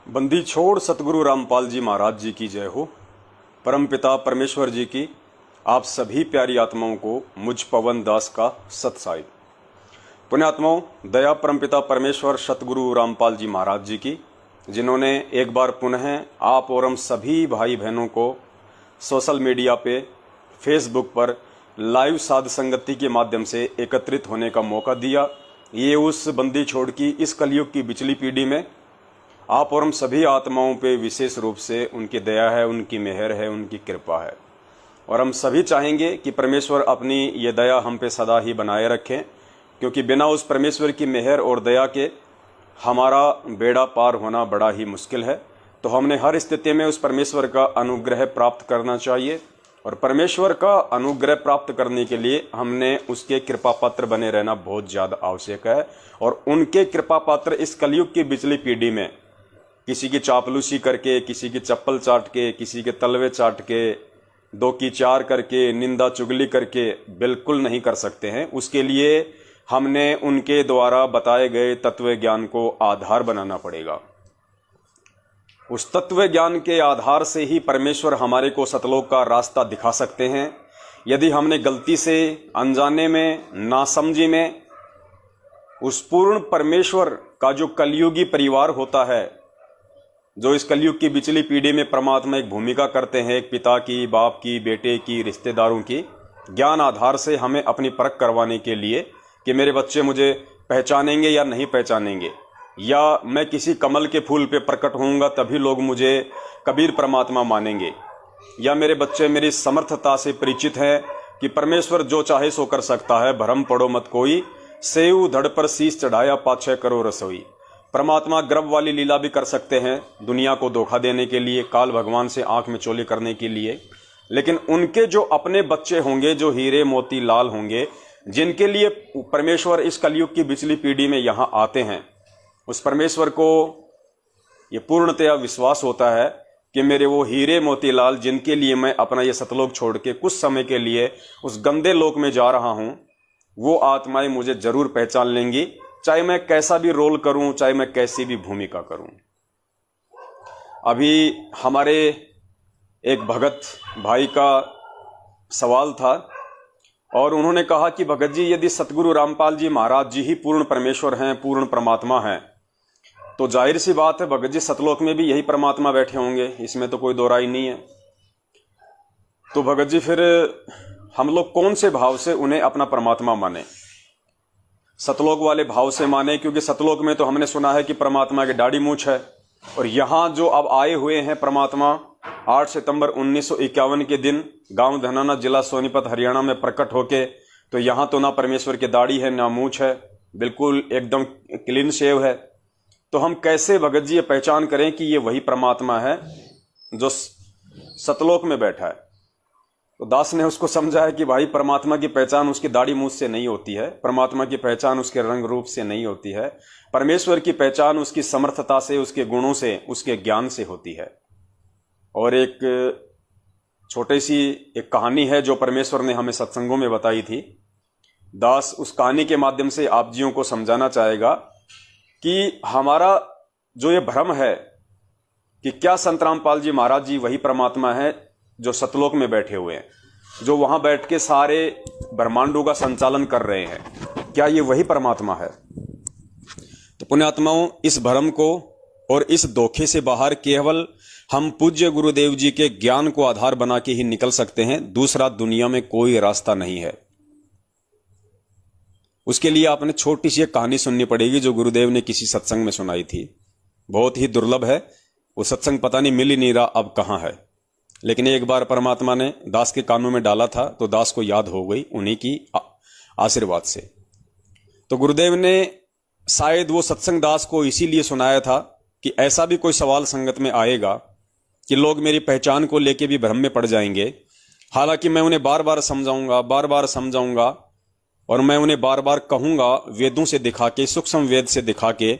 बंदी छोड़ सतगुरु रामपाल जी महाराज जी की जय हो। परमपिता परमेश्वर जी की आप सभी प्यारी आत्माओं को मुझ पवन दास का सत्साई। पुण्यात्माओं, दया परमपिता परमेश्वर सतगुरु रामपाल जी महाराज जी की, जिन्होंने एक बार पुनः आप और हम सभी भाई बहनों को सोशल मीडिया पे, फेसबुक पर लाइव साध संगति के माध्यम से एकत्रित होने का मौका दिया। ये उस बंदी छोड़ की इस कलयुग की बिचली पीढ़ी में आप और हम सभी आत्माओं पे विशेष रूप से उनकी दया है, उनकी मेहर है, उनकी कृपा है। और हम सभी चाहेंगे कि परमेश्वर अपनी ये दया हम पे सदा ही बनाए रखें, क्योंकि बिना उस परमेश्वर की मेहर और दया के हमारा बेड़ा पार होना बड़ा ही मुश्किल है। तो हमने हर स्थिति में उस परमेश्वर का अनुग्रह प्राप्त करना चाहिए, और परमेश्वर का अनुग्रह प्राप्त करने के लिए हमने उसके कृपा पात्र बने रहना बहुत ज़्यादा आवश्यक है। और उनके कृपा पात्र इस कलयुग की बिचली पीढ़ी में किसी की चापलूसी करके, किसी की चप्पल चाट के, किसी के तलवे चाट के, दो की चार करके, निंदा चुगली करके बिल्कुल नहीं कर सकते हैं। उसके लिए हमने उनके द्वारा बताए गए तत्व ज्ञान को आधार बनाना पड़ेगा। उस तत्व ज्ञान के आधार से ही परमेश्वर हमारे को सतलोक का रास्ता दिखा सकते हैं। यदि हमने गलती से, अनजाने में, नासमझी में उस पूर्ण परमेश्वर का जो कलयुगी परिवार होता है, जो इस कलयुग की बिचली पीढ़ी में परमात्मा एक भूमिका करते हैं, एक पिता की, बाप की, बेटे की, रिश्तेदारों की, ज्ञान आधार से हमें अपनी परख करवाने के लिए कि मेरे बच्चे मुझे पहचानेंगे या नहीं पहचानेंगे, या मैं किसी कमल के फूल पे प्रकट होऊंगा तभी लोग मुझे कबीर परमात्मा मानेंगे, या मेरे बच्चे मेरी समर्थता से परिचित हैं कि परमेश्वर जो चाहे सो कर सकता है, भरम पड़ो मत कोई, सेऊ धड़ पर शीश चढ़ाया पाछे करो रसोई। परमात्मा गर्व वाली लीला भी कर सकते हैं दुनिया को धोखा देने के लिए, काल भगवान से आंख में चोली करने के लिए, लेकिन उनके जो अपने बच्चे होंगे, जो हीरे मोती लाल होंगे, जिनके लिए परमेश्वर इस कलयुग की बिचली पीढ़ी में यहाँ आते हैं, उस परमेश्वर को ये पूर्णतया विश्वास होता है कि मेरे वो हीरे मोती लाल, जिनके लिए मैं अपना ये सतलोक छोड़ के कुछ समय के लिए उस गंदे लोक में जा रहा हूँ, वो आत्माएं मुझे जरूर पहचान लेंगी, चाहे मैं कैसा भी रोल करूं, चाहे मैं कैसी भी भूमिका करूं। अभी हमारे एक भगत भाई का सवाल था, और उन्होंने कहा कि भगत जी, यदि सतगुरु रामपाल जी महाराज जी ही पूर्ण परमेश्वर हैं, पूर्ण परमात्मा हैं, तो जाहिर सी बात है भगत जी सतलोक में भी यही परमात्मा बैठे होंगे, इसमें तो कोई दो राय नहीं है। तो भगत जी, फिर हम लोग कौन से भाव से उन्हें अपना परमात्मा माने? सतलोक वाले भाव से माने, क्योंकि सतलोक में तो हमने सुना है कि परमात्मा की दाढ़ी मूछ है, और यहाँ जो अब आए हुए हैं परमात्मा 8 सितंबर 1951 के दिन गांव धनाना, जिला सोनीपत, हरियाणा में प्रकट होके, तो यहाँ तो ना परमेश्वर की दाढ़ी है, ना मूछ है, बिल्कुल एकदम क्लीन शेव है। तो हम कैसे भगत जी ये पहचान करें कि ये वही परमात्मा है जो सतलोक में बैठा है? तो दास ने उसको समझाया कि भाई, परमात्मा की पहचान उसकी दाढ़ी मूछ से नहीं होती है, परमात्मा की पहचान उसके रंग रूप से नहीं होती है, परमेश्वर की पहचान उसकी समर्थता से, उसके गुणों से, उसके ज्ञान से होती है। और एक छोटी सी एक कहानी है जो परमेश्वर ने हमें सत्संगों में बताई थी। दास उस कहानी के माध्यम से आप जियों को समझाना चाहेगा कि हमारा जो ये भ्रम है कि क्या संत रामपाल जी महाराज जी वही परमात्मा है जो सतलोक में बैठे हुए हैं, जो वहां बैठ के सारे ब्रह्मांडों का संचालन कर रहे हैं, क्या ये वही परमात्मा है? तो पुण्यात्माओं, इस भ्रम को और इस धोखे से बाहर केवल हम पूज्य गुरुदेव जी के ज्ञान को आधार बना के ही निकल सकते हैं। दूसरा दुनिया में कोई रास्ता नहीं है। उसके लिए आपने छोटी सी एक कहानी सुननी पड़ेगी जो गुरुदेव ने किसी सत्संग में सुनाई थी। बहुत ही दुर्लभ है, वो सत्संग पता नहीं मिल ही नहीं रहा अब कहां है, लेकिन एक बार परमात्मा ने दास के कानों में डाला था तो दास को याद हो गई उन्हीं की आशीर्वाद से। तो गुरुदेव ने शायद वो सत्संग दास को इसीलिए सुनाया था कि ऐसा भी कोई सवाल संगत में आएगा कि लोग मेरी पहचान को लेके भी भ्रम में पड़ जाएंगे। हालांकि मैं उन्हें बार बार समझाऊंगा और मैं उन्हें बार बार कहूंगा, वेदों से दिखा के, सूक्ष्म वेद से दिखा के।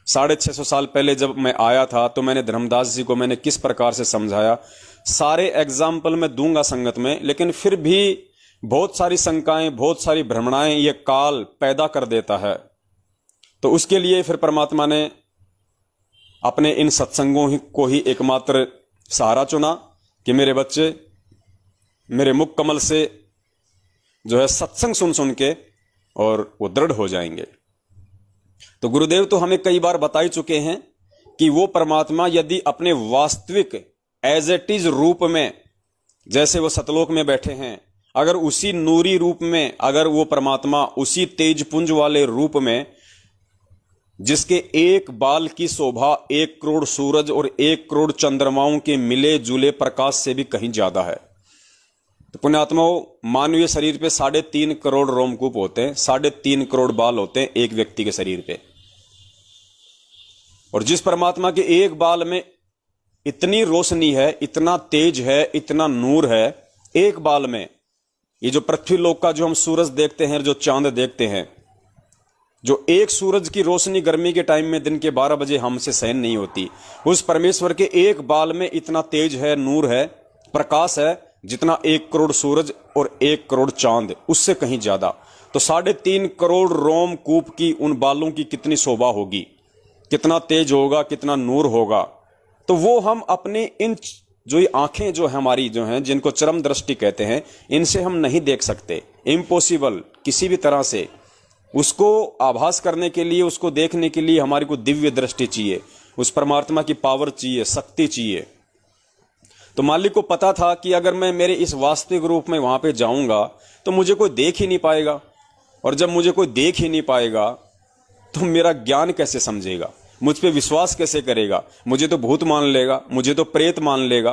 650 साल पहले जब मैं आया था तो मैंने धर्मदास जी को मैंने किस प्रकार से समझाया, सारे एग्जाम्पल मैं दूंगा संगत में, लेकिन फिर भी बहुत सारी शंकाएं, बहुत सारी भ्रमणाएं ये काल पैदा कर देता है। तो उसके लिए फिर परमात्मा ने अपने इन सत्संगों को ही एकमात्र सहारा चुना कि मेरे बच्चे मेरे मुख कमल से जो है सत्संग सुन सुन के और वो दृढ़ हो जाएंगे। तो गुरुदेव तो हमें कई बार बता ही चुके हैं कि वो परमात्मा यदि अपने वास्तविक एज इट इज रूप में, जैसे वो सतलोक में बैठे हैं, अगर उसी नूरी रूप में, अगर वो परमात्मा उसी तेज पुंज वाले रूप में जिसके एक बाल की शोभा 1 करोड़ सूरज और 1 करोड़ चंद्रमाओं के मिले जुले प्रकाश से भी कहीं ज्यादा है, तो पुण्यात्माओं मानवीय शरीर पे 3.5 करोड़ रोमकूप होते हैं, 3.5 करोड़ बाल होते हैं एक व्यक्ति के शरीर पे। और जिस परमात्मा के एक बाल में इतनी रोशनी है, इतना तेज है, इतना नूर है एक बाल में, ये जो पृथ्वी लोक का जो हम सूरज देखते हैं, जो चांद देखते हैं, जो एक सूरज की रोशनी गर्मी के टाइम में दिन के 12 बजे हमसे सहन नहीं होती, उस परमेश्वर के एक बाल में इतना तेज है, नूर है, प्रकाश है, जितना 1 करोड़ सूरज और 1 करोड़ चांद, उससे कहीं ज्यादा। तो 3.5 करोड़ रोमकूप की उन बालों की कितनी शोभा होगी, कितना तेज होगा, कितना नूर होगा। तो वो हम अपने इन जो ये आंखें जो है हमारी जो हैं, जिनको चरम दृष्टि कहते हैं, इनसे हम नहीं देख सकते, इम्पॉसिबल। किसी भी तरह से उसको आभास करने के लिए, उसको देखने के लिए हमारी को दिव्य दृष्टि चाहिए, उस परमात्मा की पावर चाहिए, शक्ति चाहिए। तो मालिक को पता था कि अगर मैं मेरे इस वास्तविक रूप में वहां पे जाऊंगा तो मुझे कोई देख ही नहीं पाएगा, और जब मुझे कोई देख ही नहीं पाएगा तो मेरा ज्ञान कैसे समझेगा, मुझ पे विश्वास कैसे करेगा, मुझे तो भूत मान लेगा, मुझे तो प्रेत मान लेगा।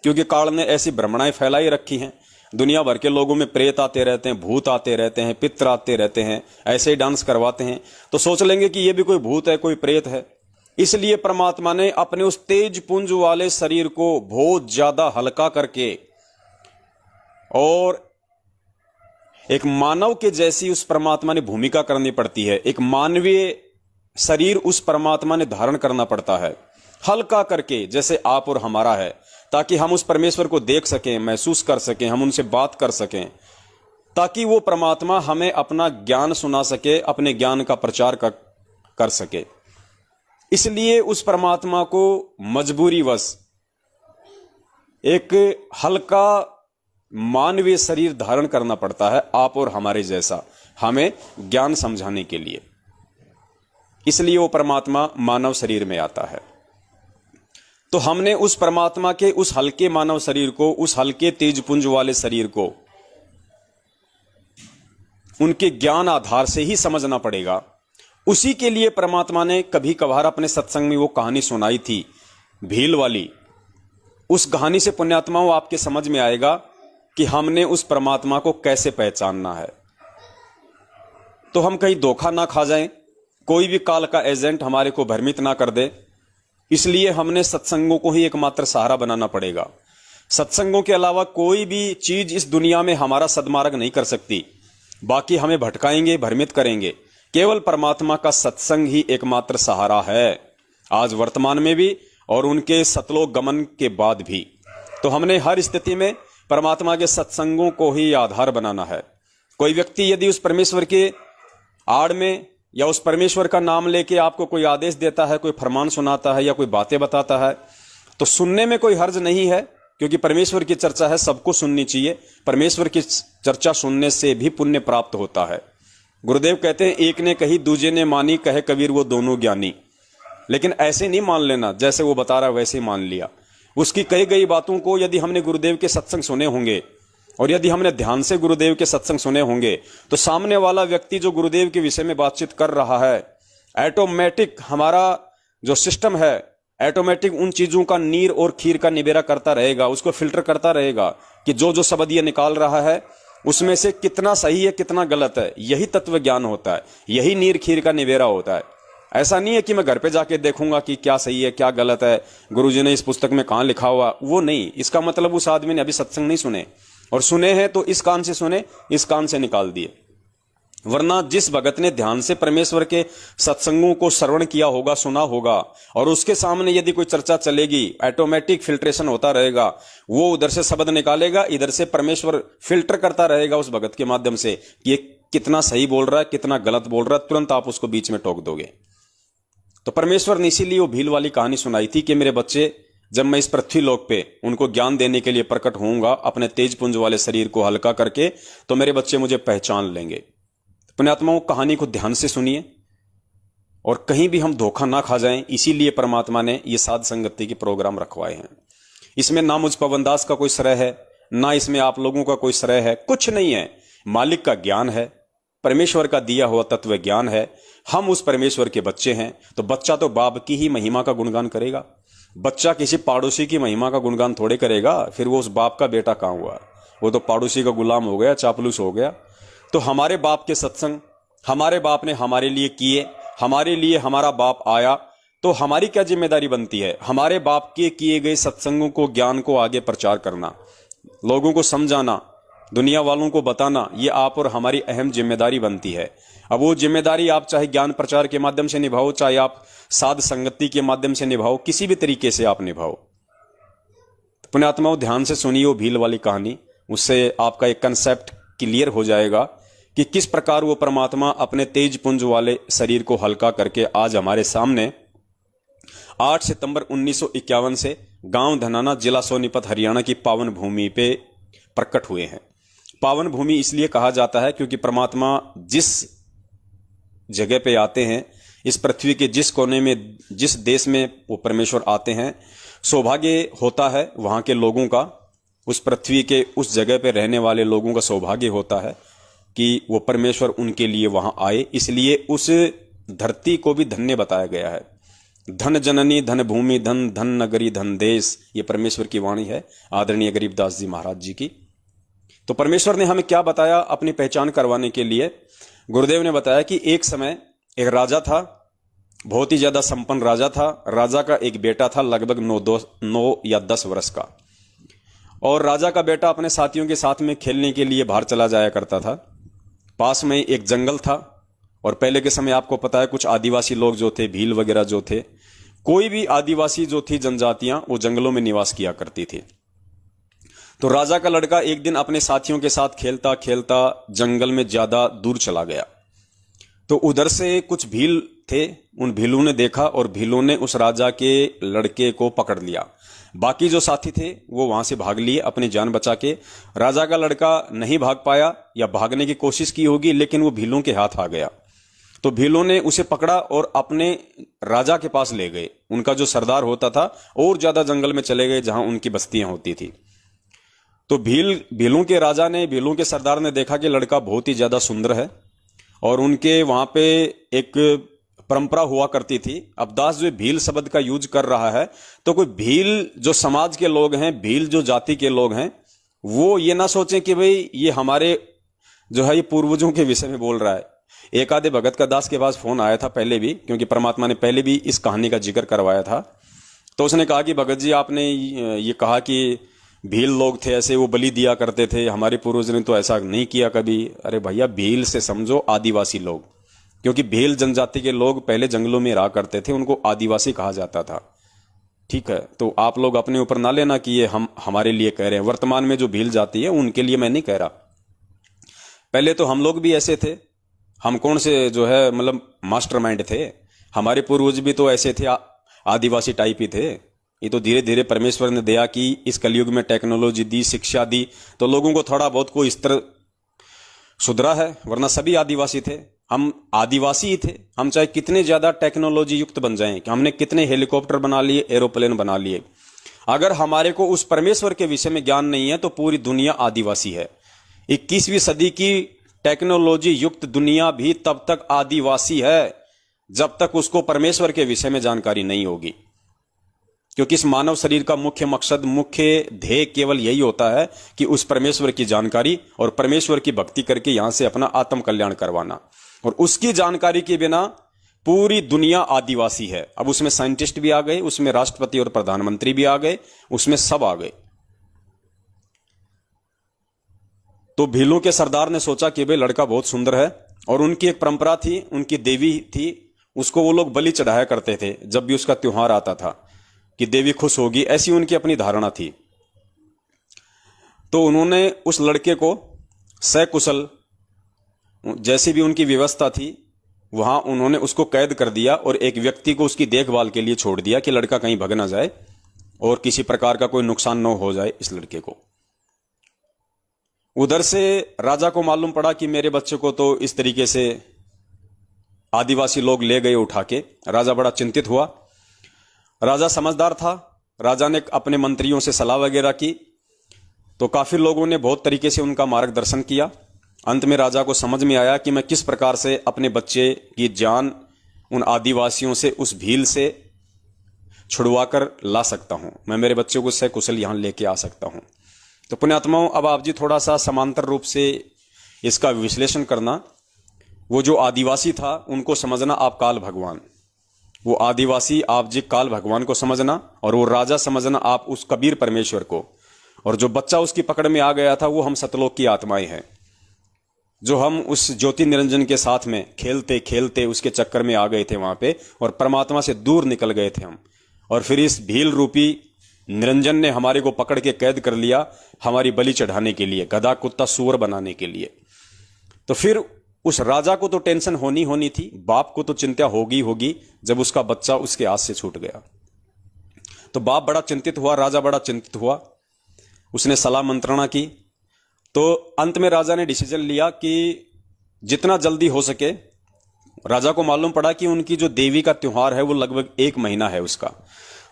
क्योंकि काल ने ऐसी भ्रमणाएं फैलाई रखी हैं, दुनिया भर के लोगों में प्रेत आते रहते हैं, भूत आते रहते हैं, पित्र आते रहते हैं, ऐसे ही डांस करवाते हैं, तो सोच लेंगे कि ये भी कोई भूत है, कोई प्रेत है। इसलिए परमात्मा ने अपने उस तेज पुंज वाले शरीर को बहुत ज्यादा हल्का करके और एक मानव के जैसी उस परमात्मा ने भूमिका करनी पड़ती है, एक मानवीय शरीर उस परमात्मा ने धारण करना पड़ता है, हल्का करके जैसे आप और हमारा है, ताकि हम उस परमेश्वर को देख सकें, महसूस कर सकें, हम उनसे बात कर सकें, ताकि वो परमात्मा हमें अपना ज्ञान सुना सके, अपने ज्ञान का प्रचार कर सके। इसलिए उस परमात्मा को मजबूरीवश एक हल्का मानवीय शरीर धारण करना पड़ता है, आप और हमारे जैसा, हमें ज्ञान समझाने के लिए। इसलिए वो परमात्मा मानव शरीर में आता है। तो हमने उस परमात्मा के उस हल्के मानव शरीर को, उस हल्के तेज पुंज वाले शरीर को उनके ज्ञान आधार से ही समझना पड़ेगा। उसी के लिए परमात्मा ने कभी कभार अपने सत्संग में वो कहानी सुनाई थी, भील वाली। उस कहानी से पुण्यात्माओं आपके समझ में आएगा कि हमने उस परमात्मा को कैसे पहचानना है। तो हम कहीं धोखा ना खा जाएं, कोई भी काल का एजेंट हमारे को भ्रमित ना कर दे। इसलिए हमने सत्संगों को ही एकमात्र सहारा बनाना पड़ेगा। सत्संगों के अलावा कोई भी चीज इस दुनिया में हमारा सद्मार्ग नहीं कर सकती, बाकी हमें भटकाएंगे, भ्रमित करेंगे। केवल परमात्मा का सत्संग ही एकमात्र सहारा है, आज वर्तमान में भी और उनके सतलोक गमन के बाद भी। तो हमने हर स्थिति में परमात्मा के सत्संगों को ही आधार बनाना है। कोई व्यक्ति यदि उस परमेश्वर के आड़ में या उस परमेश्वर का नाम लेके आपको कोई आदेश देता है, कोई फरमान सुनाता है या कोई बातें बताता है, तो सुनने में कोई हर्ज नहीं है, क्योंकि परमेश्वर की चर्चा है, सबको सुननी चाहिए। परमेश्वर की चर्चा सुनने से भी पुण्य प्राप्त होता है। गुरुदेव कहते हैं, एक ने कही दूजे ने मानी, कहे कबीर वो दोनों ज्ञानी। लेकिन ऐसे नहीं मान लेना, जैसे वो बता रहा है वैसे ही मान लिया। उसकी कही गई बातों को यदि हमने गुरुदेव के सत्संग सुने होंगे और यदि हमने ध्यान से गुरुदेव के सत्संग सुने होंगे, तो सामने वाला व्यक्ति जो गुरुदेव के विषय में बातचीत कर रहा है, ऑटोमेटिक हमारा जो सिस्टम है, ऑटोमेटिक उन चीजों का नीर और खीर का निबेरा करता रहेगा, उसको फिल्टर करता रहेगा कि जो जो शब्द ये निकाल रहा है उसमें से कितना सही है, कितना गलत है। यही तत्व ज्ञान होता है, यही नीर खीर का निबेरा होता है। ऐसा नहीं है कि मैं घर पे जाके देखूंगा कि क्या सही है, क्या गलत है, गुरुजी ने इस पुस्तक में कहां लिखा हुआ, वो नहीं। इसका मतलब उस आदमी ने अभी सत्संग नहीं सुने, और सुने हैं तो इस कान से सुने, इस कान से निकाल दिए। वरना जिस भगत ने ध्यान से परमेश्वर के सत्संगों को श्रवण किया होगा, सुना होगा, और उसके सामने यदि कोई चर्चा चलेगी, ऑटोमेटिक फिल्ट्रेशन होता रहेगा। वो उधर से शब्द निकालेगा, इधर से परमेश्वर फिल्टर करता रहेगा उस भगत के माध्यम से कि ये कितना सही बोल रहा है, कितना गलत बोल रहा है, तुरंत आप उसको बीच में टोक दोगे। तो परमेश्वर ने इसीलिए वो भील वाली कहानी सुनाई थी कि मेरे बच्चे, जब मैं इस पृथ्वी लोक पे उनको ज्ञान देने के लिए प्रकट होऊंगा अपने तेज पुंज वाले शरीर को हल्का करके, तो मेरे बच्चे मुझे पहचान लेंगे। पुण्यात्माओं, कहानी को ध्यान से सुनिए और कहीं भी हम धोखा ना खा जाएं, इसीलिए परमात्मा ने ये साध संगति के प्रोग्राम रखवाए हैं। इसमें ना मुझ पवन दास का कोई श्रेय है, ना इसमें आप लोगों का कोई श्रेय है, कुछ नहीं है। मालिक का ज्ञान है, परमेश्वर का दिया हुआ तत्व ज्ञान है। हम उस परमेश्वर के बच्चे हैं, तो बच्चा तो बाप की ही महिमा का गुणगान करेगा। बच्चा किसी पड़ोसी की महिमा का गुणगान थोड़े करेगा, फिर वो उस बाप का बेटा कहां हुआ? वो तो पड़ोसी का गुलाम हो गया, चापलूस हो गया। तो हमारे बाप के सत्संग हमारे बाप ने हमारे लिए किए, हमारे लिए हमारा बाप आया, तो हमारी क्या जिम्मेदारी बनती है? हमारे बाप के किए गए सत्संगों को, ज्ञान को आगे प्रचार करना, लोगों को समझाना, दुनिया वालों को बताना, ये आप और हमारी अहम जिम्मेदारी बनती है। अब वो जिम्मेदारी आप चाहे ज्ञान प्रचार के माध्यम से निभाओ, चाहे आप साध संगति के माध्यम से निभाओ, किसी भी तरीके से आप निभाओ। तो पुण्यात्माओं, ध्यान से सुनिए वो भील वाली कहानी, उससे आपका एक कंसेप्ट क्लियर हो जाएगा कि किस प्रकार वो परमात्मा अपने तेज पुंज वाले शरीर को हल्का करके आज हमारे सामने 8 सितंबर 1951 से गांव धनाना, जिला सोनीपत, हरियाणा की पावन भूमि पे प्रकट हुए हैं। पावन भूमि इसलिए कहा जाता है क्योंकि परमात्मा जिस जगह पे आते हैं, इस पृथ्वी के जिस कोने में, जिस देश में वो परमेश्वर आते हैं, सौभाग्य होता है वहां के लोगों का, उस पृथ्वी के उस जगह पे रहने वाले लोगों का सौभाग्य होता है कि वो परमेश्वर उनके लिए वहां आए। इसलिए उस धरती को भी धन्य बताया गया है। धन जननी धन भूमि धन, धन नगरी धन देश, ये परमेश्वर की वाणी है, आदरणीय गरीबदास जी महाराज जी की। तो परमेश्वर ने हमें क्या बताया अपनी पहचान करवाने के लिए? गुरुदेव ने बताया कि एक समय एक राजा था, बहुत ही ज्यादा संपन्न राजा था। राजा का एक बेटा था, लगभग 9 या 10 वर्ष का, और राजा का बेटा अपने साथियों के साथ में खेलने के लिए बाहर चला जाया करता था। पास में एक जंगल था, और पहले के समय आपको पता है कुछ आदिवासी लोग जो थे, भील वगैरह जो थे, कोई भी आदिवासी जो थी जनजातियां, वो जंगलों में निवास किया करती थी। तो राजा का लड़का एक दिन अपने साथियों के साथ खेलता खेलता जंगल में ज्यादा दूर चला गया। तो उधर से कुछ भील थे, उन भीलों ने देखा और भीलों ने उस राजा के लड़के को पकड़ लिया। बाकी जो साथी थे वो वहां से भाग लिए अपनी जान बचा के। राजा का लड़का नहीं भाग पाया, या भागने की कोशिश की होगी, लेकिन वो भीलों के हाथ आ गया। तो भीलों ने उसे पकड़ा और अपने राजा के पास ले गए। उनका जो सरदार होता था, और ज्यादा जंगल में चले गए जहां उनकी बस्तियां होती थी। तो भीलों के राजा ने, भीलों के सरदार ने देखा कि लड़का बहुत ही ज्यादा सुंदर है, और उनके वहां पे एक परंपरा हुआ करती थी। अब दास जो भील शब्द का यूज कर रहा है, तो कोई भील जो समाज के लोग हैं, भील जो जाति के लोग हैं, वो ये ना सोचें कि भाई ये हमारे जो है ये पूर्वजों के विषय में बोल रहा है। एक आधे भगत का दास के पास फोन आया था पहले भी, क्योंकि परमात्मा ने पहले भी इस कहानी का जिक्र करवाया था। तो उसने कहा कि भगत जी, आपने ये कहा कि भील लोग थे ऐसे, वो बलि दिया करते थे, हमारे पूर्वज ने तो ऐसा नहीं किया कभी। अरे भैया, भील से समझो आदिवासी लोग, क्योंकि भील जनजाति के लोग पहले जंगलों में रहा करते थे, उनको आदिवासी कहा जाता था। ठीक है, तो आप लोग अपने ऊपर ना लेना कि ये हम हमारे लिए कह रहे हैं। वर्तमान में जो भील जाति है उनके लिए मैं नहीं कह रहा, पहले तो हम लोग भी ऐसे थे। हम कौन से जो है मतलब मास्टरमाइंड थे, हमारे पूर्वज भी तो ऐसे थे, आदिवासी टाइप ही थे। ये तो धीरे धीरे परमेश्वर ने दया की, इस कलयुग में टेक्नोलॉजी दी, शिक्षा दी, तो लोगों को थोड़ा बहुत कोई स्तर सुधरा है, वरना सभी आदिवासी थे। हम आदिवासी ही थे। हम चाहे कितने ज्यादा टेक्नोलॉजी युक्त बन जाएं, कि हमने कितने हेलीकॉप्टर बना लिए, एरोप्लेन बना लिए, अगर हमारे को उस परमेश्वर के विषय में ज्ञान नहीं है तो पूरी दुनिया आदिवासी है। 21वीं सदी की टेक्नोलॉजी युक्त दुनिया भी तब तक आदिवासी है जब तक उसको परमेश्वर के विषय में जानकारी नहीं होगी। क्योंकि इस मानव शरीर का मुख्य मकसद, मुख्य ध्येय केवल यही होता है कि उस परमेश्वर की जानकारी और परमेश्वर की भक्ति करके यहां से अपना आत्म कल्याण करवाना। और उसकी जानकारी के बिना पूरी दुनिया आदिवासी है। अब उसमें साइंटिस्ट भी आ गए, उसमें राष्ट्रपति और प्रधानमंत्री भी आ गए, उसमें सब आ गए। तो भीलों के सरदार ने सोचा कि भाई लड़का बहुत सुंदर है, और उनकी एक परंपरा थी, उनकी देवी थी, उसको वो लोग बलि चढ़ाया करते थे जब भी उसका त्योहार आता था, कि देवी खुश होगी, ऐसी उनकी अपनी धारणा थी। तो उन्होंने उस लड़के को सकुशल, जैसी भी उनकी व्यवस्था थी, वहां उन्होंने उसको कैद कर दिया और एक व्यक्ति को उसकी देखभाल के लिए छोड़ दिया कि लड़का कहीं भग ना जाए और किसी प्रकार का कोई नुकसान न हो जाए इस लड़के को। उधर से राजा को मालूम पड़ा कि मेरे बच्चे को तो इस तरीके से आदिवासी लोग ले गए उठा के। राजा बड़ा चिंतित हुआ। राजा समझदार था। राजा ने अपने मंत्रियों से सलाह वगैरह की तो काफी लोगों ने बहुत तरीके से उनका मार्गदर्शन किया। अंत में राजा को समझ में आया कि मैं किस प्रकार से अपने बच्चे की जान उन आदिवासियों से, उस भील से छुड़वा कर ला सकता हूं। मैं मेरे बच्चे को सकुशल यहां लेके आ सकता हूं। तो पुण्यात्माओं, अब आप जी थोड़ा सा समांतर रूप से इसका विश्लेषण करना। वो जो आदिवासी था उनको समझना आप काल भगवान, वो आदिवासी आप जी काल भगवान को समझना, और वो राजा समझना आप उस कबीर परमेश्वर को, और जो बच्चा उसकी पकड़ में आ गया था वो हम सतलोक की आत्माएं हैं, जो हम उस ज्योति निरंजन के साथ में खेलते खेलते उसके चक्कर में आ गए थे वहां पे, और परमात्मा से दूर निकल गए थे हम। और फिर इस भील रूपी निरंजन ने हमारे को पकड़ के कैद कर लिया हमारी बलि चढ़ाने के लिए, गधा कुत्ता सूअर बनाने के लिए। तो फिर उस राजा को तो टेंशन होनी थी, बाप को तो चिंता होगी जब उसका बच्चा उसके हाथ से छूट गया। तो बाप बड़ा चिंतित हुआ, राजा बड़ा चिंतित हुआ। उसने सलाह मंत्रणा की। तो अंत में राजा ने डिसीजन लिया कि जितना जल्दी हो सके, राजा को मालूम पड़ा कि उनकी जो देवी का त्योहार है वो लगभग 1 महीना है उसका।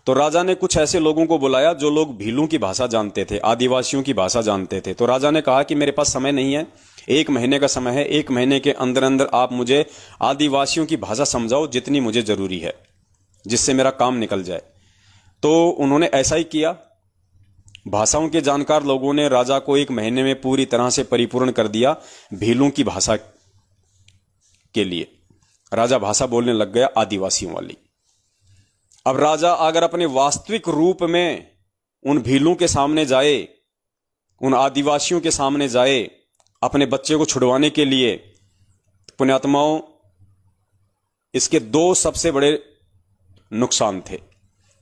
तो राजा ने कुछ ऐसे लोगों को बुलाया जो लोग भीलों की भाषा जानते थे, आदिवासियों की भाषा जानते थे। तो राजा ने कहा कि मेरे पास समय नहीं है, 1 महीने का समय है, 1 महीने के अंदर अंदर आप मुझे आदिवासियों की भाषा समझाओ जितनी मुझे जरूरी है, जिससे मेरा काम निकल जाए। तो उन्होंने ऐसा ही किया। भाषाओं के जानकार लोगों ने राजा को 1 महीने में पूरी तरह से परिपूर्ण कर दिया भीलों की भाषा के लिए। राजा भाषा बोलने लग गया आदिवासियों वाली। अब राजा अगर अपने वास्तविक रूप में उन भीलों के सामने जाए, उन आदिवासियों के सामने जाए अपने बच्चे को छुड़वाने के लिए, पुण्यात्माओं, इसके 2 सबसे बड़े नुकसान थे।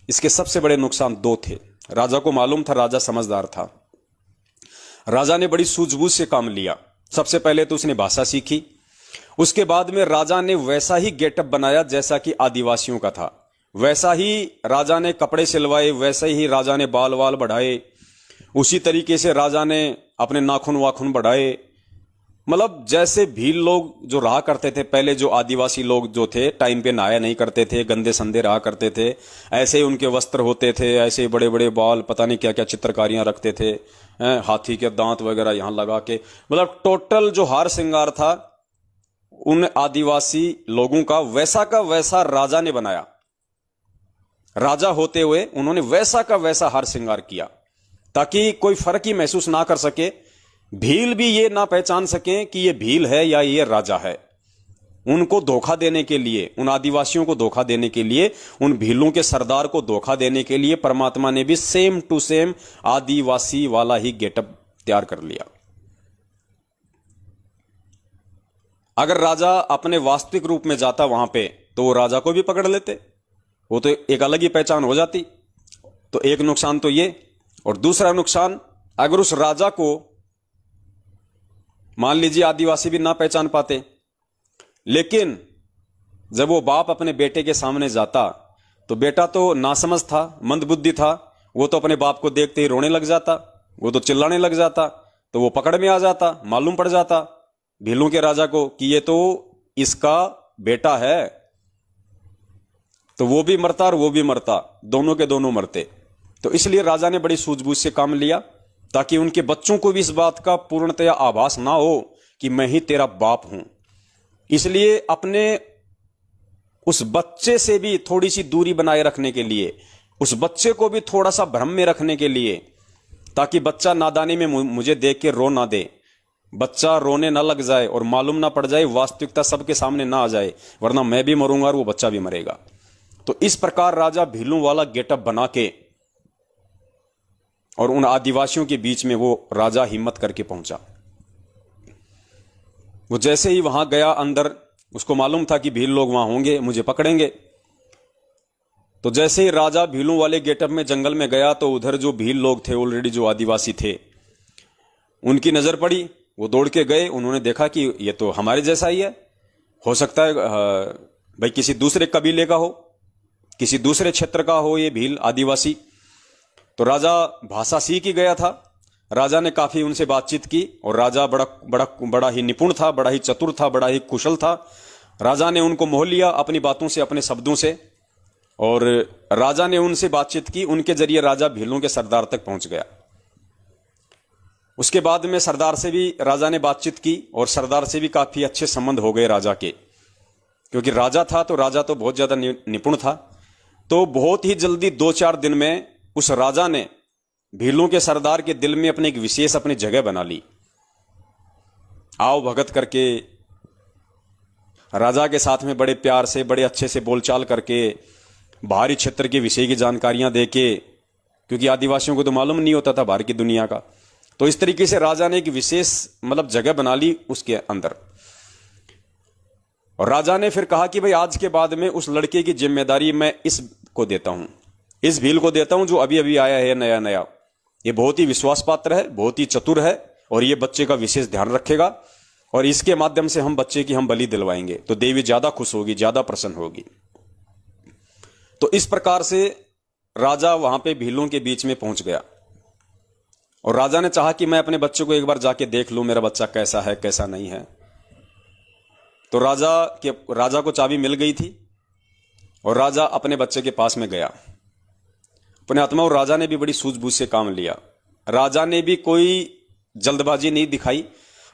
इसके सबसे बड़े नुकसान 2 थे। राजा को मालूम था, राजा समझदार था। राजा ने बड़ी सूझबूझ से काम लिया। सबसे पहले तो उसने भाषा सीखी। उसके बाद में राजा ने वैसा ही गेटअप बनाया जैसा कि आदिवासियों का था। वैसा ही राजा ने कपड़े सिलवाए, वैसे ही राजा ने बाल वाल बढ़ाए, उसी तरीके से राजा ने अपने नाखून वाखून बढ़ाए। मतलब जैसे भील लोग जो रहा करते थे पहले, जो आदिवासी लोग जो थे टाइम पे नहाया नहीं करते थे, गंदे संदे रहा करते थे, ऐसे ही उनके वस्त्र होते थे, ऐसे ही बड़े बड़े बाल, पता नहीं क्या क्या चित्रकारियां रखते थे, हाथी के दांत वगैरह यहां लगा के, मतलब टोटल जो हार श्रृंगार था उन आदिवासी लोगों का वैसा का वैसा राजा ने बनाया। राजा होते हुए उन्होंने वैसा का वैसा हार श्रृंगार किया ताकि कोई फर्क ही महसूस ना कर सके, भील भी ये ना पहचान सके कि ये भील है या ये राजा है। उनको धोखा देने के लिए, उन आदिवासियों को धोखा देने के लिए, उन भीलों के सरदार को धोखा देने के लिए परमात्मा ने भी सेम टू सेम आदिवासी वाला ही गेटअप तैयार कर लिया। अगर राजा अपने वास्तविक रूप में जाता वहां पे तो वो राजा को भी पकड़ लेते, वो तो एक अलग ही पहचान हो जाती। तो एक नुकसान तो ये, और दूसरा नुकसान, अगर उस राजा को मान लीजिए आदिवासी भी ना पहचान पाते, लेकिन जब वो बाप अपने बेटे के सामने जाता तो बेटा तो नासमझ था, मंदबुद्धि था, वो तो अपने बाप को देखते ही रोने लग जाता, वो तो चिल्लाने लग जाता, तो वो पकड़ में आ जाता, मालूम पड़ जाता भीलों के राजा को कि ये तो इसका बेटा है, तो वो भी मरता और वो भी मरता, दोनों के दोनों मरते। तो इसलिए राजा ने बड़ी सूझबूझ से काम लिया ताकि उनके बच्चों को भी इस बात का पूर्णतया आभास ना हो कि मैं ही तेरा बाप हूं। इसलिए अपने उस बच्चे से भी थोड़ी सी दूरी बनाए रखने के लिए, उस बच्चे को भी थोड़ा सा भ्रम में रखने के लिए, ताकि बच्चा नादानी में मुझे देख के रो ना दे, बच्चा रोने ना लग जाए और मालूम ना पड़ जाए, वास्तविकता सबके सामने ना आ जाए, वरना मैं भी मरूंगा और वो बच्चा भी मरेगा। तो इस प्रकार राजा भीलों वाला गेटअप बना के और उन आदिवासियों के बीच में वो राजा हिम्मत करके पहुंचा। वो जैसे ही वहां गया अंदर, उसको मालूम था कि भील लोग वहां होंगे, मुझे पकड़ेंगे। तो जैसे ही राजा भीलों वाले गेटअप में जंगल में गया तो उधर जो भील लोग थे ऑलरेडी, जो आदिवासी थे, उनकी नजर पड़ी। वो दौड़ के गए, उन्होंने देखा कि ये तो हमारे जैसा ही है, हो सकता है भाई किसी दूसरे कबीले का हो, किसी दूसरे क्षेत्र का हो ये भील आदिवासी। तो राजा भाषा सीख ही गया था। राजा ने काफी उनसे बातचीत की और राजा बड़ा ही निपुण था, बड़ा ही चतुर था, बड़ा ही कुशल था। राजा ने उनको मोह लिया अपनी बातों से, अपने शब्दों से, और राजा ने उनसे बातचीत की। उनके जरिए राजा भीलों के सरदार तक पहुंच गया। उसके बाद में सरदार से भी राजा ने बातचीत की और सरदार से भी काफी अच्छे संबंध हो गए राजा के, क्योंकि राजा था तो राजा तो बहुत ज्यादा निपुण था। तो बहुत ही जल्दी 2-4 दिन में उस राजा ने भीलों के सरदार के दिल में अपनी एक विशेष अपनी जगह बना ली। आओ भगत करके राजा के साथ में बड़े प्यार से, बड़े अच्छे से बोलचाल करके, बाहरी क्षेत्र के विषय की जानकारियां देके, क्योंकि आदिवासियों को तो मालूम नहीं होता था बाहर की दुनिया का। तो इस तरीके से राजा ने एक विशेष मतलब जगह बना ली उसके अंदर। और राजा ने फिर कहा कि भाई आज के बाद में उस लड़के की जिम्मेदारी मैं इसको देता हूं, इस भील को देता हूं जो अभी अभी आया है नया नया। ये बहुत ही विश्वास पात्र है, बहुत ही चतुर है, और ये बच्चे का विशेष ध्यान रखेगा, और इसके माध्यम से हम बच्चे की हम बलि दिलवाएंगे तो देवी ज्यादा खुश होगी, ज्यादा प्रसन्न होगी। तो इस प्रकार से राजा वहां पे भीलों के बीच में पहुंच गया और राजा ने चाहा कि मैं अपने बच्चे को एक बार जाके देख लूं, मेरा बच्चा कैसा है कैसा नहीं है। तो राजा को चाबी मिल गई थी और राजा अपने बच्चे के पास में गया। पुण्यात्मा, और राजा ने भी बड़ी सूझबूझ से काम लिया। राजा ने भी कोई जल्दबाजी नहीं दिखाई,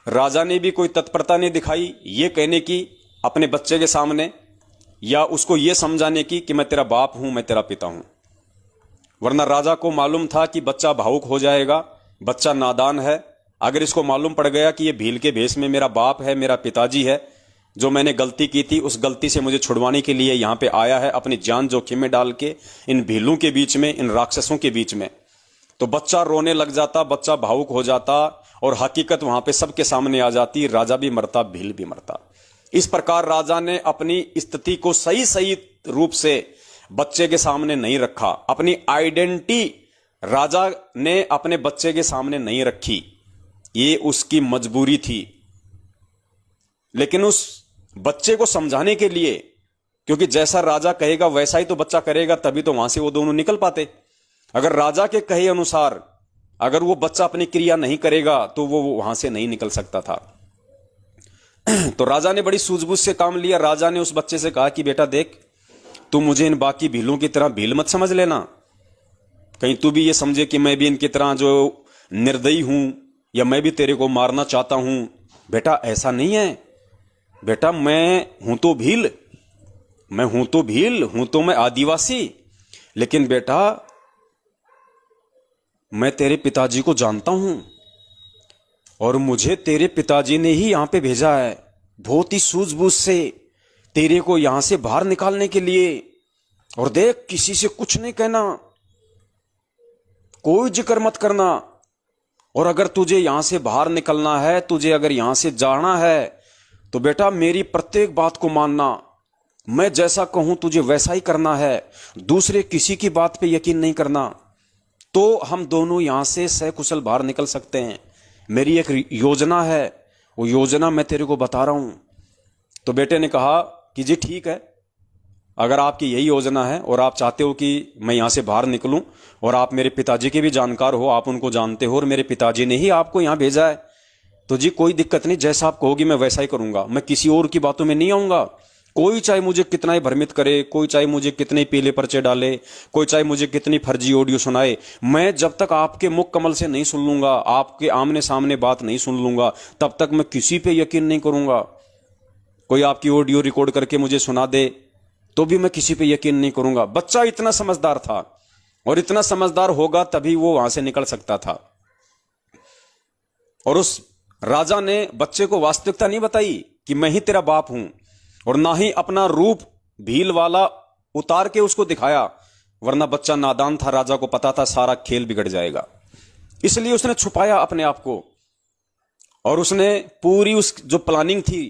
राजा ने भी कोई तत्परता नहीं दिखाई ये कहने की अपने बच्चे के सामने, या उसको ये समझाने की कि मैं तेरा बाप हूं, मैं तेरा पिता हूं। वरना राजा को मालूम था कि बच्चा भावुक हो जाएगा, बच्चा नादान है। अगर इसको मालूम पड़ गया कि ये भील के भेष में मेरा बाप है, मेरा पिताजी है, जो मैंने गलती की थी उस गलती से मुझे छुड़वाने के लिए यहां पे आया है, अपनी जान जोखिम में डाल के इन भीलों के बीच में, इन राक्षसों के बीच में, तो बच्चा रोने लग जाता, बच्चा भावुक हो जाता और हकीकत वहां पे सबके सामने आ जाती। राजा भी मरता, भील भी मरता। इस प्रकार राजा ने अपनी स्थिति को सही सही रूप से बच्चे के सामने नहीं रखा, अपनी आइडेंटिटी राजा ने अपने बच्चे के सामने नहीं रखी। ये उसकी मजबूरी थी। लेकिन उस बच्चे को समझाने के लिए, क्योंकि जैसा राजा कहेगा वैसा ही तो बच्चा करेगा, तभी तो वहां से वो दोनों निकल पाते। अगर राजा के कहे अनुसार अगर वो बच्चा अपनी क्रिया नहीं करेगा तो वो वहां से नहीं निकल सकता था। तो राजा ने बड़ी सूझबूझ से काम लिया। राजा ने उस बच्चे से कहा कि बेटा देख, तू मुझे इन बाकी भीलों की तरह भील मत समझ लेना, कहीं तू भी ये समझे कि मैं भी इनकी तरह जो निर्दयी हूं या मैं भी तेरे को मारना चाहता हूं। बेटा ऐसा नहीं है, बेटा मैं हूं तो भील, हूं तो मैं आदिवासी, लेकिन बेटा मैं तेरे पिताजी को जानता हूं और मुझे तेरे पिताजी ने ही यहां पे भेजा है, बहुत ही सूझबूझ से तेरे को यहां से बाहर निकालने के लिए। और देख, किसी से कुछ नहीं कहना, कोई जिक्र मत करना, और अगर तुझे यहां से बाहर निकलना है, तुझे अगर यहां से जाना है, तो बेटा मेरी प्रत्येक बात को मानना, मैं जैसा कहूं तुझे वैसा ही करना है, दूसरे किसी की बात पे यकीन नहीं करना, तो हम दोनों यहां से सकुशल बाहर निकल सकते हैं। मेरी एक योजना है, वो योजना मैं तेरे को बता रहा हूं। तो बेटे ने कहा कि जी ठीक है, अगर आपकी यही योजना है और आप चाहते हो कि मैं यहां से बाहर निकलूं, और आप मेरे पिताजी के भी जानकार हो, आप उनको जानते हो और मेरे पिताजी ने ही आपको यहां भेजा है, तो जी कोई दिक्कत नहीं, जैसा आप कहोगे मैं वैसा ही करूंगा। मैं किसी और की बातों में नहीं आऊंगा। कोई चाहे मुझे कितना ही भ्रमित करे, कोई चाहे मुझे कितने पीले पर्चे डाले, कोई चाहे मुझे कितनी फर्जी ऑडियो सुनाए, मैं जब तक आपके मुख कमल से नहीं सुन लूंगा, आपके आमने सामने बात नहीं सुन लूंगा, तब तक मैं किसी पे यकीन नहीं करूंगा। कोई आपकी ऑडियो रिकॉर्ड करके मुझे सुना दे तो भी मैं किसी पे यकीन नहीं करूंगा। बच्चा इतना समझदार था, और इतना समझदार होगा तभी वो वहां से निकल सकता था। और उस राजा ने बच्चे को वास्तविकता नहीं बताई कि मैं ही तेरा बाप हूं, और ना ही अपना रूप भील वाला उतार के उसको दिखाया, वरना बच्चा नादान था, राजा को पता था सारा खेल बिगड़ जाएगा। इसलिए उसने छुपाया अपने आप को, और उसने पूरी उस जो प्लानिंग थी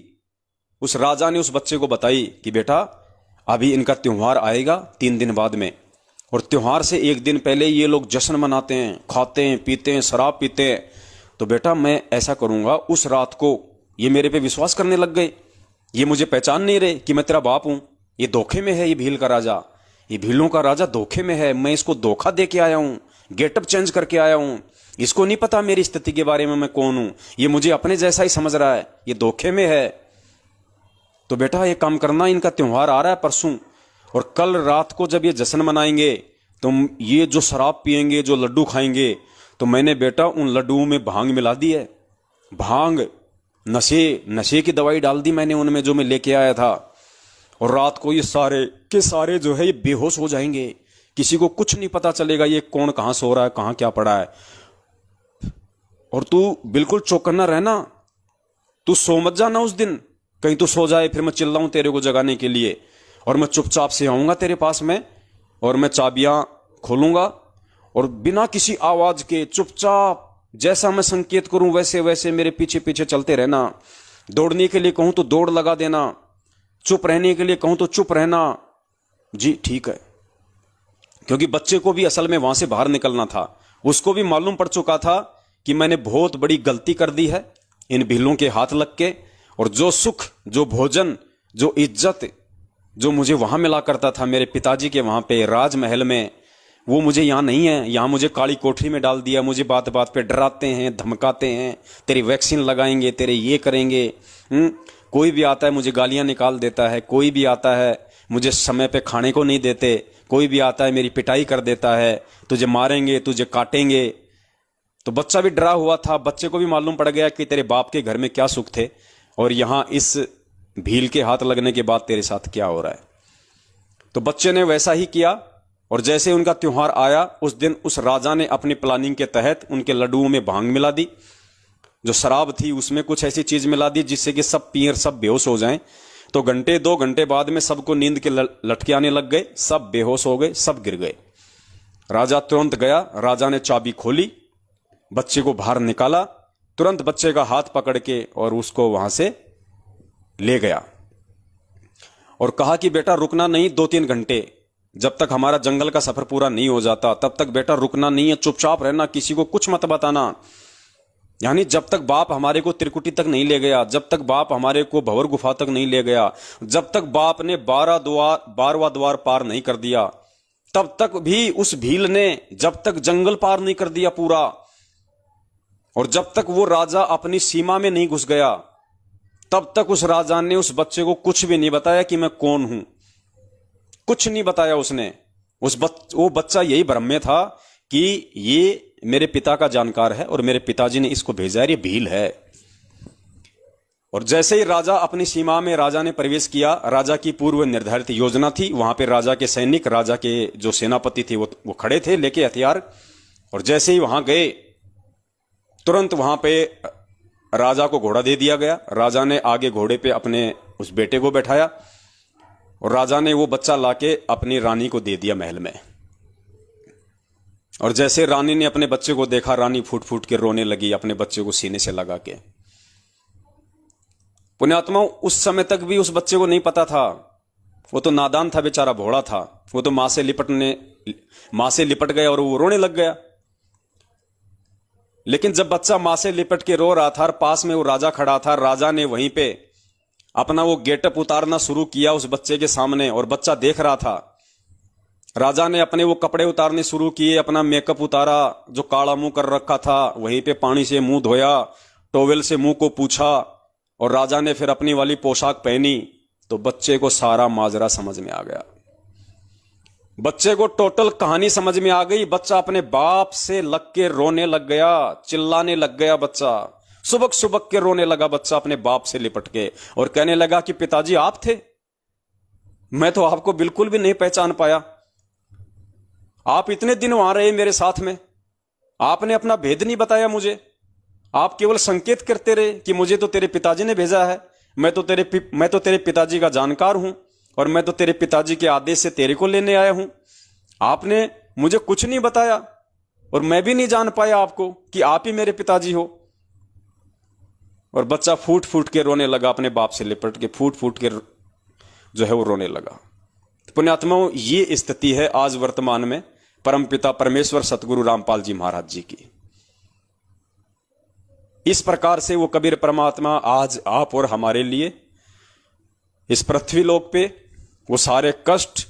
उस राजा ने उस बच्चे को बताई कि बेटा अभी इनका त्योहार आएगा 3 दिन बाद में, और त्योहार से 1 दिन पहले ये लोग जश्न मनाते हैं, खाते हैं, पीते हैं, शराब पीते हैं। तो बेटा मैं ऐसा करूंगा, उस रात को ये मेरे पे विश्वास करने लग गए ये मुझे पहचान नहीं रहे कि मैं तेरा बाप हूं। ये धोखे में है, ये भील का राजा, ये भीलों का राजा धोखे में है। मैं इसको धोखा दे के आया हूं, गेटअप चेंज करके आया हूं। इसको नहीं पता मेरी स्थिति के बारे में, मैं कौन हूं। ये मुझे अपने जैसा ही समझ रहा है, ये धोखे में है। तो बेटा एक काम करना, इनका त्योहार आ रहा है परसों, और कल रात को जब ये जश्न मनाएंगे, तुम ये जो शराब पिएंगे, जो लड्डू खाएंगे, तो मैंने बेटा उन लड्डुओं में भांग मिला दी है। भांग, नशे की दवाई डाल दी मैंने उनमें, जो मैं लेके आया था। और रात को ये सारे के सारे जो है ये बेहोश हो जाएंगे। किसी को कुछ नहीं पता चलेगा ये कौन कहां सो रहा है, कहां क्या पड़ा है। और तू बिल्कुल चौकन्ना रहना, तू सो मत जाना उस दिन, कहीं तू सो जाए फिर मैं चिल्लाऊं तेरे को जगाने के लिए। और मैं चुपचाप से आऊंगा तेरे पास में, और मैं चाबियां खोलूंगा, और बिना किसी आवाज के चुपचाप जैसा मैं संकेत करूं वैसे वैसे मेरे पीछे पीछे चलते रहना। दौड़ने के लिए कहूं तो दौड़ लगा देना, चुप रहने के लिए कहूं तो चुप रहना। जी ठीक है, क्योंकि बच्चे को भी असल में वहां से बाहर निकलना था। उसको भी मालूम पड़ चुका था कि मैंने बहुत बड़ी गलती कर दी है इन भीलों के हाथ लग के। और जो सुख, जो भोजन, जो इज्जत जो मुझे वहां मिला करता था मेरे पिताजी के वहां पे राजमहल में, वो मुझे यहां नहीं है। यहां मुझे काली कोठरी में डाल दिया। मुझे बात बात पे डराते हैं, धमकाते हैं, तेरी वैक्सीन लगाएंगे, तेरे ये करेंगे। कोई भी आता है मुझे गालियां निकाल देता है, कोई भी आता है मुझे समय पे खाने को नहीं देते, कोई भी आता है मेरी पिटाई कर देता है, तुझे मारेंगे, तुझे काटेंगे। तो बच्चा भी डरा हुआ था। बच्चे को भी मालूम पड़ गया कि तेरे बाप के घर में क्या सुख थे, और यहां इस भील के हाथ लगने के बाद तेरे साथ क्या हो रहा है। तो बच्चे ने वैसा ही किया। और जैसे उनका त्योहार आया, उस दिन उस राजा ने अपनी प्लानिंग के तहत उनके लड्डुओं में भांग मिला दी। जो शराब थी उसमें कुछ ऐसी चीज मिला दी जिससे कि सब पिए, सब बेहोश हो जाएं। तो घंटे 2 घंटे बाद में सबको नींद के लटके आने लग गए, सब बेहोश हो गए, सब गिर गए। राजा तुरंत गया, राजा ने चाबी खोली, बच्चे को बाहर निकाला, तुरंत बच्चे का हाथ पकड़ के और उसको वहां से ले गया, और कहा कि बेटा रुकना नहीं 2-3 घंटे, जब तक हमारा जंगल का सफर पूरा नहीं हो जाता तब तक बेटा रुकना नहीं है, चुपचाप रहना, किसी को कुछ मत बताना। यानी जब तक बाप हमारे को त्रिकुटी तक नहीं ले गया, जब तक बाप हमारे को भंवर गुफा तक नहीं ले गया, जब तक बाप ने 12वां द्वार पार नहीं कर दिया, तब तक भी उस भील ने जब तक जंगल पार नहीं कर दिया पूरा, और जब तक वो राजा अपनी सीमा में नहीं घुस गया, तब तक उस राजा ने उस बच्चे को कुछ भी नहीं बताया कि मैं कौन हूं। कुछ नहीं बताया उसने। वो बच्चा यही भ्रम में था कि ये मेरे पिता का जानकार है और मेरे पिताजी ने इसको भेजा है, ये भील है। और जैसे ही राजा अपनी सीमा में राजा ने प्रवेश किया, राजा की पूर्व निर्धारित योजना थी, वहां पे राजा के सैनिक, राजा के जो सेनापति थे वो खड़े थे लेके हथियार। और जैसे ही वहां गए, तुरंत वहां पे राजा को घोड़ा दे दिया गया। राजा ने आगे घोड़े पे अपने उस बेटे को बैठाया, और राजा ने वो बच्चा लाके अपनी रानी को दे दिया महल में। और जैसे रानी ने अपने बच्चे को देखा, रानी फूट फूट के रोने लगी, अपने बच्चे को सीने से लगा के। पुण्यात्माओं, उस समय तक भी उस बच्चे को नहीं पता था, वो तो नादान था बेचारा, भोला था। वो तो मां से लिपट गया और वो रोने लग गया। लेकिन जब बच्चा मां से लिपट के रो रहा था और पास में वो राजा खड़ा था, राजा ने वहीं पे अपना वो गेटअप उतारना शुरू किया उस बच्चे के सामने, और बच्चा देख रहा था। राजा ने अपने वो कपड़े उतारने शुरू किए, अपना मेकअप उतारा, जो काला मुंह कर रखा था वहीं पे पानी से मुंह धोया, टॉवेल से मुंह को पूछा, और राजा ने फिर अपनी वाली पोशाक पहनी। तो बच्चे को सारा माजरा समझ में आ गया, बच्चे को टोटल कहानी समझ में आ गई। बच्चा अपने बाप से लग के रोने लग गया, चिल्लाने लग गया। बच्चा सुबक सुबक के रोने लगा, बच्चा अपने बाप से लिपट के, और कहने लगा कि पिताजी आप थे, मैं तो आपको बिल्कुल भी नहीं पहचान पाया। आप इतने दिन वहां रहे मेरे साथ में, आपने अपना भेद नहीं बताया मुझे, आप केवल संकेत करते रहे कि मुझे तो तेरे पिताजी ने भेजा है, मैं तो तेरे पिताजी का जानकार हूं, और मैं तो तेरे पिताजी के आदेश से तेरे को लेने आया हूं। आपने मुझे कुछ नहीं बताया, और मैं भी नहीं जान पाया आपको कि आप ही मेरे पिताजी हो। और बच्चा फूट फूट के रोने लगा, अपने बाप से लिपट के फूट फूट के जो है वो रोने लगा। पुण्यात्माओं, ये स्थिति है आज वर्तमान में परमपिता परमेश्वर सतगुरु रामपाल जी महाराज जी की। इस प्रकार से वो कबीर परमात्मा आज आप और हमारे लिए इस पृथ्वी लोक पे वो सारे कष्ट,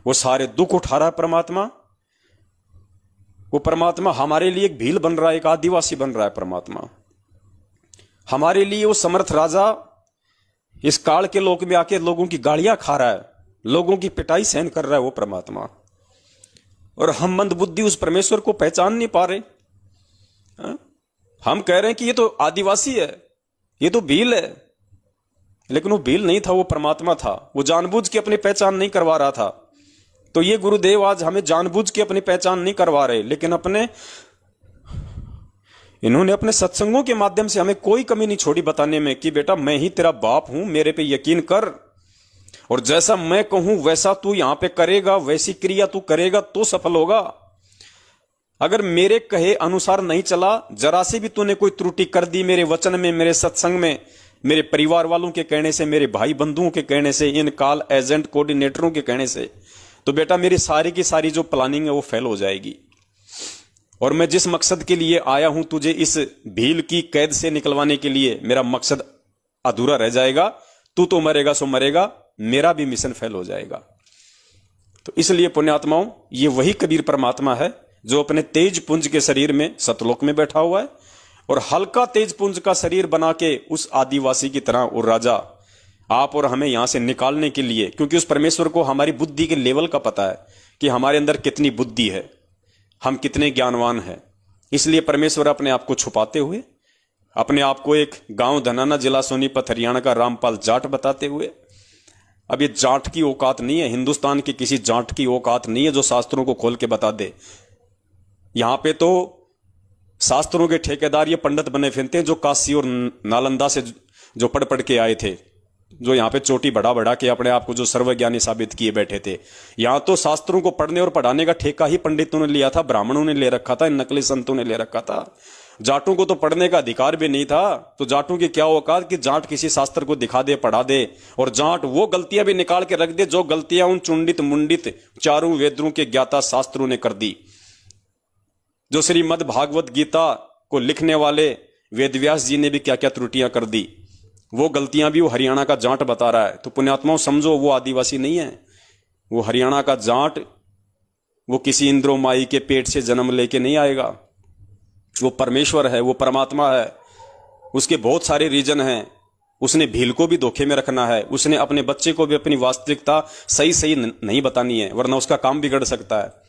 वो सारे दुख उठा रहा है परमात्मा। वो परमात्मा हमारे लिए एक भील बन रहा है, एक आदिवासी बन रहा है परमात्मा। हमारे लिए वो समर्थ राजा इस काल के लोक में आके लोगों की गालियां खा रहा है, लोगों की पिटाई सहन कर रहा है वो परमात्मा। और हम मंदबुद्धि उस परमेश्वर को पहचान नहीं पा रहे। हम कह रहे हैं कि ये तो आदिवासी है, ये तो भील है, लेकिन वो भील नहीं था, वो परमात्मा था। वो जानबूझ के अपनी पहचान नहीं करवा रहा था। तो ये गुरुदेव आज हमें जानबूझ के अपनी पहचान नहीं करवा रहे, लेकिन इन्होंने अपने सत्संगों के माध्यम से हमें कोई कमी नहीं छोड़ी बताने में कि बेटा मैं ही तेरा बाप हूं, मेरे पे यकीन कर, और जैसा मैं कहूं वैसा तू यहां पे करेगा, वैसी क्रिया तू करेगा तो सफल होगा। अगर मेरे कहे अनुसार नहीं चला, जरा से भी तूने कोई त्रुटि कर दी मेरे वचन में, मेरे सत्संग में, मेरे परिवार वालों के कहने से, मेरे भाई बंधुओं के कहने से, इन कॉल एजेंट कोऑर्डिनेटरों के कहने से, तो बेटा मेरी सारी की सारी जो प्लानिंग है वो फेल हो जाएगी। और मैं जिस मकसद के लिए आया हूं तुझे इस भील की कैद से निकलवाने के लिए, मेरा मकसद अधूरा रह जाएगा। तू तो मरेगा सो मरेगा, मेरा भी मिशन फेल हो जाएगा। तो इसलिए पुण्यात्माओं, ये वही कबीर परमात्मा है जो अपने तेज पुंज के शरीर में सतलोक में बैठा हुआ है, और हल्का तेज पुंज का शरीर बना के उस आदिवासी की तरह वो राजा आप और हमें यहां से निकालने के लिए, क्योंकि उस परमेश्वर को हमारी बुद्धि के लेवल का पता है कि हमारे अंदर कितनी बुद्धि है, हम कितने ज्ञानवान हैं। इसलिए परमेश्वर अपने आप को छुपाते हुए, अपने आप को एक गांव धनाना, जिला सोनीपत, हरियाणा का रामपाल जाट बताते हुए, अब ये जाट की औकात नहीं है, हिंदुस्तान की किसी जाट की औकात नहीं है जो शास्त्रों को खोल के बता दे। यहां पे तो शास्त्रों के ठेकेदार ये पंडित बने फिरते हैं जो काशी और नालंदा से जो पढ़ पढ़ के आए थे, जो यहां पे चोटी बढ़ा बढ़ा के अपने आप को जो सर्वज्ञानी साबित किए बैठे थे। यहां तो शास्त्रों को पढ़ने और पढ़ाने का ठेका ही पंडितों ने लिया था, ब्राह्मणों ने ले रखा था, नकली संतों ने ले रखा था। जाटों को तो पढ़ने का अधिकार भी नहीं था। तो जाटों की क्या औकात कि जाट किसी शास्त्र को दिखा दे, पढ़ा दे, और जाट वो गलतियां भी निकाल के रख दे जो गलतियां उन चुंडित मुंडित चारों वेदों के ज्ञाता शास्त्रों ने कर दी। जो श्रीमद् भागवत गीता को लिखने वाले वेदव्यास जी ने भी क्या क्या त्रुटियां कर दी, वो गलतियां भी वो हरियाणा का जाट बता रहा है। तो पुण्यात्माओं समझो, वो आदिवासी नहीं है, वो हरियाणा का जाट, वो किसी इंद्रो माई के पेट से जन्म लेके नहीं आएगा। वो परमेश्वर है, वो परमात्मा है। उसके बहुत सारे रीजन हैं। उसने भील को भी धोखे में रखना है, उसने अपने बच्चे को भी अपनी वास्तविकता सही सही नहीं बतानी है, वरना उसका काम बिगड़ सकता है।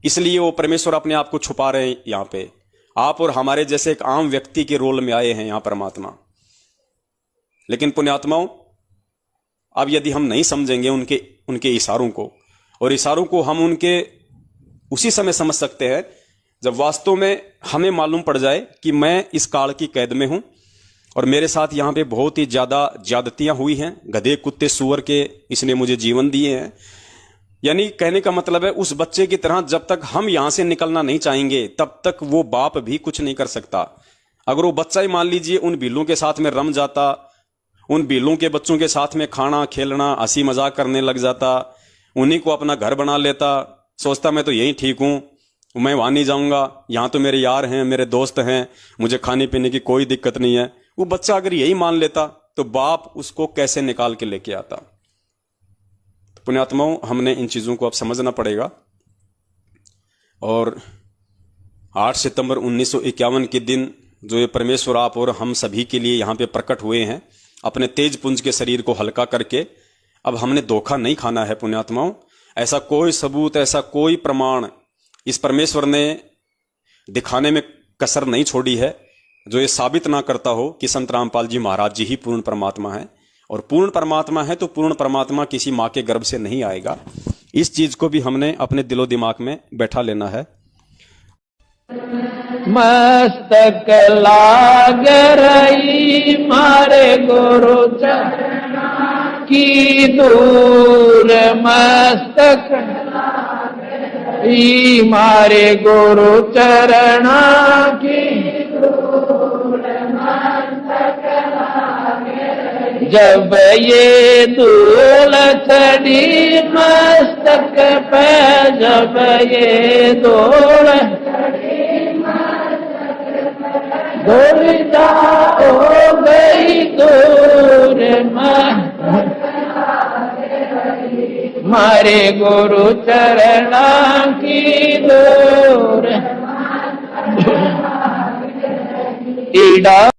इसलिए वो परमेश्वर अपने आप को छुपा रहे हैं। यहां पे आप और हमारे जैसे एक आम व्यक्ति के रोल में आए हैं यहां परमात्मा। लेकिन पुण्यात्माओं, अब यदि हम नहीं समझेंगे उनके इशारों को, और इशारों को हम उनके उसी समय समझ सकते हैं जब वास्तव में हमें मालूम पड़ जाए कि मैं इस काल की कैद में हूं और मेरे साथ यहां पे बहुत ही ज्यादा ज्यादतियां हुई हैं, गधे कुत्ते सुअर के इसने मुझे जीवन दिए हैं। यानी कहने का मतलब है, उस बच्चे की तरह जब तक हम यहां से निकलना नहीं चाहेंगे तब तक वो बाप भी कुछ नहीं कर सकता। अगर वो बच्चा ही मान लीजिए उन भीलों के साथ में रम जाता, उन भीलों के बच्चों के साथ में खाना खेलना हंसी मजाक करने लग जाता, उन्हीं को अपना घर बना लेता, सोचता मैं तो यही ठीक हूं, मैं वहां नहीं जाऊंगा, यहां तो मेरे यार हैं, मेरे दोस्त हैं, मुझे खाने पीने की कोई दिक्कत नहीं है, वो बच्चा अगर यही मान लेता तो बाप उसको कैसे निकाल के लेके आता। तो पुण्यात्माओं, हमने इन चीजों को अब समझना पड़ेगा। और 8 सितंबर 1951 के दिन जो ये परमेश्वर आप और हम सभी के लिए यहां पे प्रकट हुए हैं, अपने तेज पुंज के शरीर को हल्का करके, अब हमने धोखा नहीं खाना है पुण्यात्माओं। ऐसा कोई सबूत, ऐसा कोई प्रमाण इस परमेश्वर ने दिखाने में कसर नहीं छोड़ी है जो ये साबित ना करता हो कि संत रामपाल जी महाराज जी ही पूर्ण परमात्मा है। और पूर्ण परमात्मा है तो पूर्ण परमात्मा किसी मां के गर्भ से नहीं आएगा। इस चीज को भी हमने अपने दिलो दिमाग में बैठा लेना है। मस्तक लाग रही मारे गुरु चरण की दूर, मस्तक मारे गुरु चरण की दूर, मस्तक जब ये धूल चढ़ी मस्तक पे, जब ये धूल दुविधा हो गई दूर, मारे गुरु चरणा की दूर ईड़ा